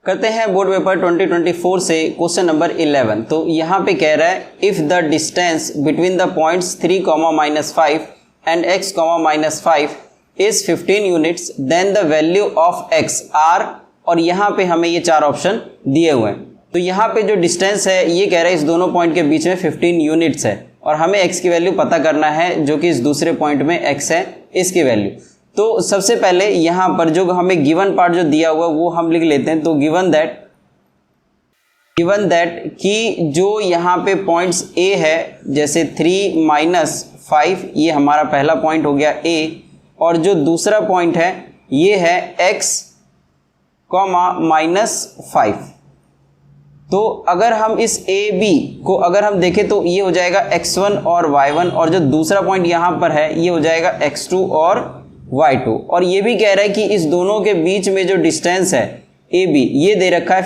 करते हैं board paper 2024 से क्वेश्चन नंबर 11। तो यहाँ पे कह रहा है if the distance between the points 3, -5 and x, -5 is 15 units then the value of x are, और यहाँ पे हमें ये चार ऑप्शन दिए हुए हैं। तो यहाँ पे जो डिस्टेंस है ये कह रहा है इस दोनों पॉइंट के बीच में 15 यूनिट्स है और हमें x की वैल्यू पता करना है जो कि इस दूसरे पॉइंट में x है, इसकी वैल्यू। तो सबसे पहले यहाँ पर जो हमें गिवन पार्ट जो दिया हुआ है वो हम लिख लेते हैं। तो गिवन दैट कि जो यहाँ पे पॉइंट्स A है, जैसे 3, -5 ये हमारा पहला पॉइंट हो गया A, और जो दूसरा पॉइंट है ये है x, -5। तो अगर हम इस a b को अगर हम देखें तो ये हो जाएगा x1 और y1, और जो दूसरा पॉइंट यहाँ पर है ये हो जाएगा x2 और y2। और ये भी कह रहा है कि इस दोनों के बीच में जो डिस्टेंस है ए बी ये दे रखा है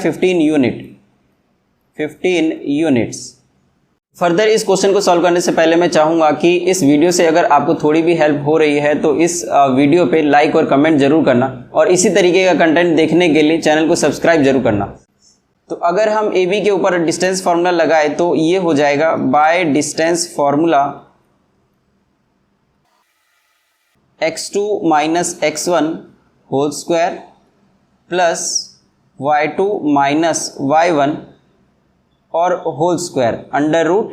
15 यूनिट्स। फर्दर इस क्वेश्चन को सॉल्व करने से पहले मैं चाहूँगा कि इस वीडियो से अगर आपको थोड़ी भी हेल्प हो रही है तो इस वीडियो पे लाइक और कमेंट जरूर करना, और इसी तरीके का कंटेंट देखने के लिए चैनल को सब्सक्राइब जरूर करना। तो अगर हम ए बी के ऊपर डिस्टेंस फार्मूला लगाए तो ये हो जाएगा by distance formula x2 - x1 whole square plus y2 - y1 और होल स्क्वायर अंडर रूट,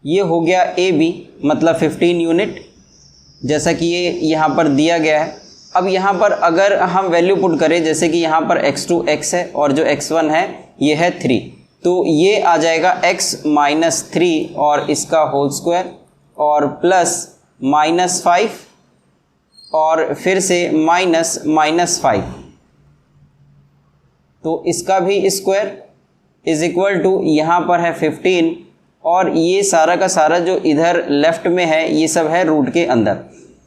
ये हो गया ए बी मतलब 15 यूनिट, जैसा कि ये यहाँ पर दिया गया है। अब यहाँ पर अगर हम वैल्यू पुट करें, जैसे कि यहाँ पर x2 x है और जो x1 है ये है 3, तो ये आ जाएगा x - 3 और इसका होल स्क्वायर और प्लस -5 और फिर से -5, तो इसका भी स्क्वायर इज इक्वल टू यहाँ पर है 15, और ये सारा का सारा जो इधर लेफ्ट में है ये सब है रूट के अंदर।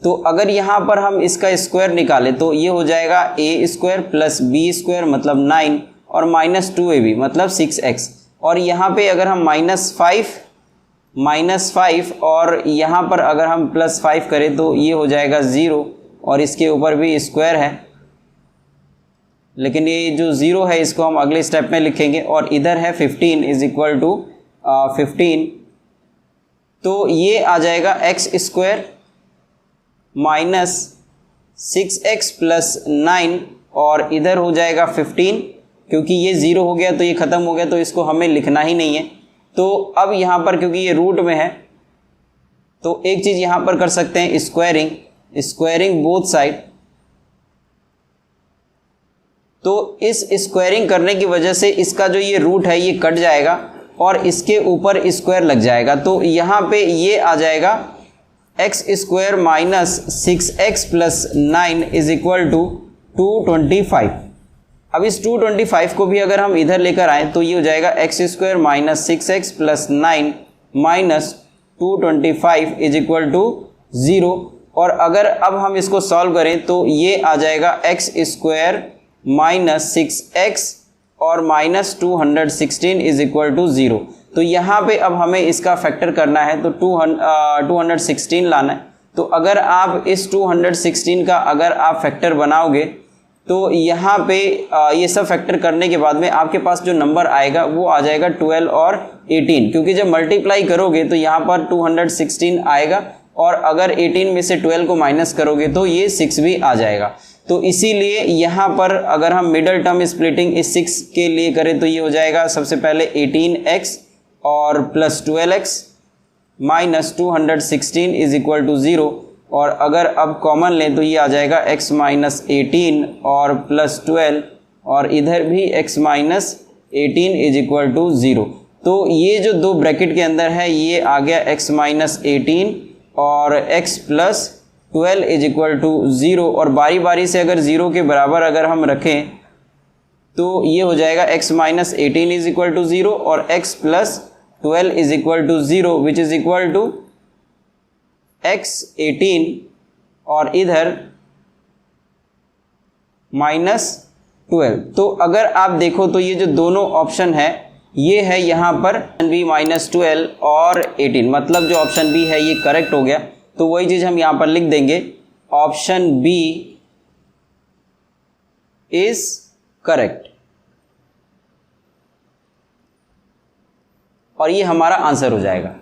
तो अगर यहाँ पर हम इसका स्क्वायर निकालें तो ये हो जाएगा a² प्लस b² मतलब 9 और -2ab मतलब 6x, और यहाँ पे अगर हम -5 और यहाँ पर अगर हम +5 करें तो ये हो जाएगा 0, और इसके ऊपर भी स्क्वायर है, लेकिन ये जो 0 है इसको हम अगले स्टेप में लिखेंगे, और इधर है 15 इज इक्वल टू 15, तो ये आ जाएगा x² -6x + 9 और इधर हो जाएगा 15, क्योंकि ये 0 हो गया तो ये ख़त्म हो गया तो इसको हमें लिखना ही नहीं है। तो अब यहाँ पर क्योंकि ये रूट में है तो एक चीज़ यहाँ पर कर सकते हैं, स्क्वायरिंग बोथ साइड। तो इस स्क्वायरिंग करने की वजह से इसका जो ये रूट है ये कट जाएगा और इसके ऊपर स्क्वायर लग जाएगा, तो यहाँ पे ये आ जाएगा x² -6x + 9 is equal to 225। अब इस 225 को भी अगर हम इधर लेकर आए तो ये हो जाएगा x² -6x + 9 -225 is equal to 0, और अगर अब हम इसको सॉल्व करें तो ये आ जाएगा x² -6x और -216 इज इक्वल टू 0। तो यहाँ पे अब हमें इसका फैक्टर करना है तो 216 लाना है। तो अगर आप इस 216 का अगर आप फैक्टर बनाओगे तो यहाँ पे ये सब फैक्टर करने के बाद में आपके पास जो नंबर आएगा वो आ जाएगा 12 और 18, क्योंकि जब मल्टीप्लाई करोगे तो यहाँ पर 216 आएगा, और अगर 18 में से 12 को माइनस करोगे तो ये 6 भी आ जाएगा। तो इसीलिए यहाँ पर अगर हम मिडल टर्म स्प्लिटिंग इस 6 के लिए करें तो ये हो जाएगा सबसे पहले 18x और plus 12x minus 216 is equal to 0, और अगर अब कॉमन लें तो ये आ जाएगा x - 18 और प्लस 12 और इधर भी x - 18 इज इक्वल टू 0। तो ये जो दो ब्रैकेट के अंदर है ये आ गया x - 18 और x + 12 इज इक्वल टू 0, और बारी बारी से अगर 0 के बराबर अगर हम रखें तो ये हो जाएगा x - 18 इज इक्वल टू 0 और x + 12 is equal to 0, which is equal to x 18 और इधर -12। तो अगर आप देखो तो ये जो दोनों ऑप्शन है ये है यहाँ पर b -12 और 18, मतलब जो ऑप्शन बी है ये करेक्ट हो गया। तो वही चीज़ हम यहाँ पर लिख देंगे, ऑप्शन बी इज करेक्ट, और ये हमारा आंसर हो जाएगा।